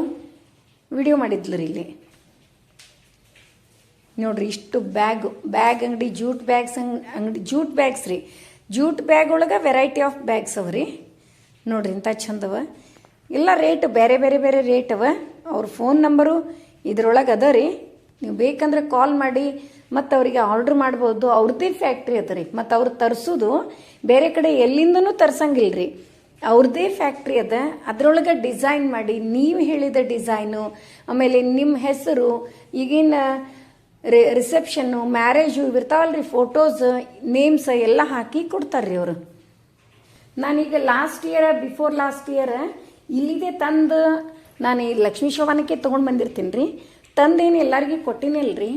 S1: ವಿಡಿಯೋ ಮಾಡಿದ್ಲು ರೀ. ಇಲ್ಲಿ ನೋಡ್ರಿ, ಇಷ್ಟು ಬ್ಯಾಗ್ ಅಂಗಡಿ, ಜೂಟ್ ಬ್ಯಾಗ್ಸ್ ಅಂಗಡಿ, ಜೂಟ್ ಬ್ಯಾಗ್ಸ್ ರೀ. ಜೂಟ್ ಬ್ಯಾಗ್ ಒಳಗೆ ವೆರೈಟಿ ಆಫ್ ಬ್ಯಾಗ್ಸ್ ಅವ ರೀ. ನೋಡ್ರಿ ಇಂಥ ಚಂದವ. ಎಲ್ಲ ರೇಟ್ ಬೇರೆ ಬೇರೆ ಬೇರೆ ರೇಟ್ ಅವ. ಅವ್ರ ಫೋನ್ ನಂಬರು ಇದ್ರೊಳಗೆ ಅದ ರೀ. ನೀವು ಬೇಕಂದ್ರೆ ಕಾಲ್ ಮಾಡಿ ಮತ್ತು ಅವರಿಗೆ ಆರ್ಡ್ರ್ ಮಾಡ್ಬೋದು. ಅವ್ರದ್ದೇ ಫ್ಯಾಕ್ಟ್ರಿ ಅದ ರೀ. ಮತ್ತು ಅವ್ರು ತರಿಸೋದು ಬೇರೆ ಕಡೆ ಎಲ್ಲಿಂದನೂ ತರ್ಸಂಗಿಲ್ಲ ರೀ, ಅವ್ರದ್ದೇ ಫ್ಯಾಕ್ಟ್ರಿ ಅದ. ಅದರೊಳಗೆ ಡಿಸೈನ್ ಮಾಡಿ ನೀವು ಹೇಳಿದ ಡಿಸೈನು, ಆಮೇಲೆ ನಿಮ್ಮ ಹೆಸರು, ಈಗಿನ ರಿಸೆಪ್ಷನ್ನು, ಮ್ಯಾರೇಜು ಇವಿರ್ತಾವಲ್ರಿ, ಫೋಟೋಸ್, ನೇಮ್ಸ್ ಎಲ್ಲ ಹಾಕಿ ಕೊಡ್ತಾರ್ರಿ ಅವರು. ನಾನೀಗ ಬಿಫೋರ್ ಲಾಸ್ಟ್ ಇಯರ್ ಇಲ್ಲಿದೆ ತಂದು ನಾನು ಈ ಲಕ್ಷ್ಮೀ ಶೋಭಾನಕ್ಕೆ ತೊಗೊಂಡು ಬಂದಿರ್ತೀನಿ ರೀ. ತಂದೇನು ಎಲ್ಲರಿಗೂ ಕೊಟ್ಟಿನಲ್ರಿ.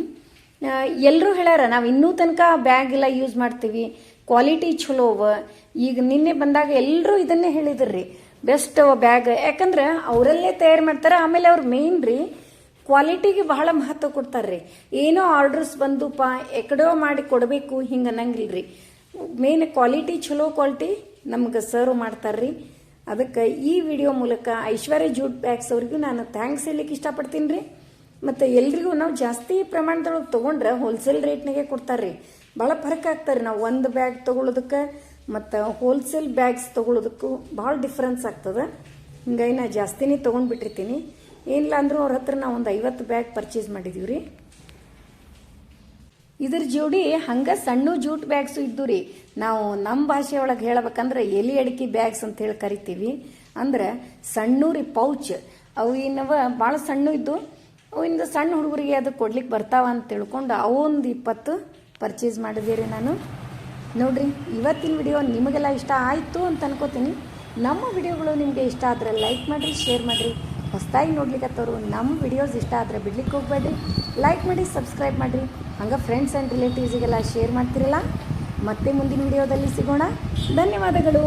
S1: ಎಲ್ಲರೂ ಹೇಳ್ಯಾರ ನಾವು ಇನ್ನೂ ತನಕ ಬ್ಯಾಗ್ ಎಲ್ಲ ಯೂಸ್ ಮಾಡ್ತೀವಿ, ಕ್ವಾಲಿಟಿ ಚಲೋ ಅವ. ಈಗ ನಿನ್ನೆ ಬಂದಾಗ ಎಲ್ಲರೂ ಇದನ್ನೇ ಹೇಳಿದ್ರಿ, ಬೆಸ್ಟ್ ಅವ ಬ್ಯಾಗ್. ಯಾಕಂದ್ರೆ ಅವರಲ್ಲೇ ತಯಾರು ಮಾಡ್ತಾರೆ. ಆಮೇಲೆ ಅವ್ರು ಮೇನ್ ರೀ ಕ್ವಾಲಿಟಿಗೆ ಬಹಳ ಮಹತ್ವ ಕೊಡ್ತಾರ್ರಿ. ಏನೋ ಆರ್ಡರ್ಸ್ ಬಂದುಪ್ಪ ಎಕಡೋ ಮಾಡಿ ಕೊಡಬೇಕು ಹಿಂಗೆ ಅನ್ನಂಗಿಲ್ರಿ. ಮೇನ್ ಕ್ವಾಲಿಟಿ, ಚಲೋ ಕ್ವಾಲಿಟಿ ನಮ್ಗೆ ಸರ್ವ್ ಮಾಡ್ತಾರ್ರಿ. ಅದಕ್ಕೆ ಈ ವಿಡಿಯೋ ಮೂಲಕ ಐಶ್ವರ್ಯ ಜೂಟ್ ಬ್ಯಾಗ್ಸ್ ಅವ್ರಿಗೂ ನಾನು ಥ್ಯಾಂಕ್ಸ್ ಹೇಳಲಿಕ್ಕೆ ಇಷ್ಟಪಡ್ತೀನಿ ರೀ. ಮತ್ತು ಎಲ್ರಿಗೂ ನಾವು ಜಾಸ್ತಿ ಪ್ರಮಾಣದೊಳಗೆ ತೊಗೊಂಡ್ರೆ ಹೋಲ್ಸೇಲ್ ರೇಟ್ನಾಗೆ ಕೊಡ್ತಾರ್ರಿ. ಭಾಳ ಫರಕ್ ಆಗ್ತಾರೆ. ನಾವು ಒಂದು ಬ್ಯಾಗ್ ತೊಗೊಳೋದಕ್ಕೆ ಮತ್ತು ಹೋಲ್ಸೇಲ್ ಬ್ಯಾಗ್ಸ್ ತೊಗೊಳೋದಕ್ಕೂ ಭಾಳ ಡಿಫ್ರೆನ್ಸ್ ಆಗ್ತದೆ. ಹಿಂಗಾಗಿ ನಾನು ಜಾಸ್ತಿನೇ ತೊಗೊಂಡ್ಬಿಟ್ಟಿರ್ತೀನಿ. ಏನಿಲ್ಲ ಅಂದರೂ ಅವ್ರ ಹತ್ರ ನಾವು ಒಂದು 50 ಬ್ಯಾಗ್ ಪರ್ಚೇಸ್ ಮಾಡಿದೀವಿ ರೀ. ಇದ್ರ ಜೋಡಿ ಹಂಗೆ ಸಣ್ಣ ಜೂಟ್ ಬ್ಯಾಗ್ಸು ಇದ್ದು ರೀ. ನಾವು ನಮ್ಮ ಭಾಷೆ ಒಳಗೆ ಹೇಳ್ಬೇಕಂದ್ರೆ ಎಲೆ ಅಡಿಕೆ ಬ್ಯಾಗ್ಸ್ ಅಂತ ಹೇಳಿ ಕರಿತೀವಿ. ಅಂದ್ರೆ ಸಣ್ಣ ರೀ ಪೌಚ್. ಅವು ಏನವ ಭಾಳ ಸಣ್ಣ ಇದ್ದು, ಅವಿಂದ ಸಣ್ಣ ಹುಡುಗರಿಗೆ ಅದು ಕೊಡ್ಲಿಕ್ಕೆ ಬರ್ತಾವ ಅಂತ ತಿಳ್ಕೊಂಡು ಅವೊಂದು 20 ಪರ್ಚೇಸ್ ಮಾಡಿದೆ ರೀ ನಾನು. ನೋಡ್ರಿ, ಇವತ್ತಿನ ವಿಡಿಯೋ ನಿಮಗೆಲ್ಲ ಇಷ್ಟ ಆಯಿತು ಅಂತ ಅನ್ಕೋತೀನಿ. ನಮ್ಮ ವಿಡಿಯೋಗಳು ನಿಮಗೆ ಇಷ್ಟ ಆದರೆ ಲೈಕ್ ಮಾಡಿರಿ, ಶೇರ್ ಮಾಡಿರಿ. ಹೊಸದಾಗಿ ನೋಡ್ಲಿಕ್ಕತ್ತವರು ನಮ್ಮ ವಿಡಿಯೋಸ್ ಇಷ್ಟ ಆದರೆ ಬಿಡ್ಲಿಕ್ಕೆ ಹೋಗ್ಬೇಡ್ರಿ. ಲೈಕ್ ಮಾಡಿ, ಸಬ್ಸ್ಕ್ರೈಬ್ ಮಾಡಿರಿ. ಹಂಗೆ ಫ್ರೆಂಡ್ಸ್ ಆ್ಯಂಡ್ ರಿಲೇಟಿವ್ಸಿಗೆಲ್ಲ ಶೇರ್ ಮಾಡ್ತಿರಲ್ಲ. ಮತ್ತೆ ಮುಂದಿನ ವಿಡಿಯೋದಲ್ಲಿ ಸಿಗೋಣ. ಧನ್ಯವಾದಗಳು.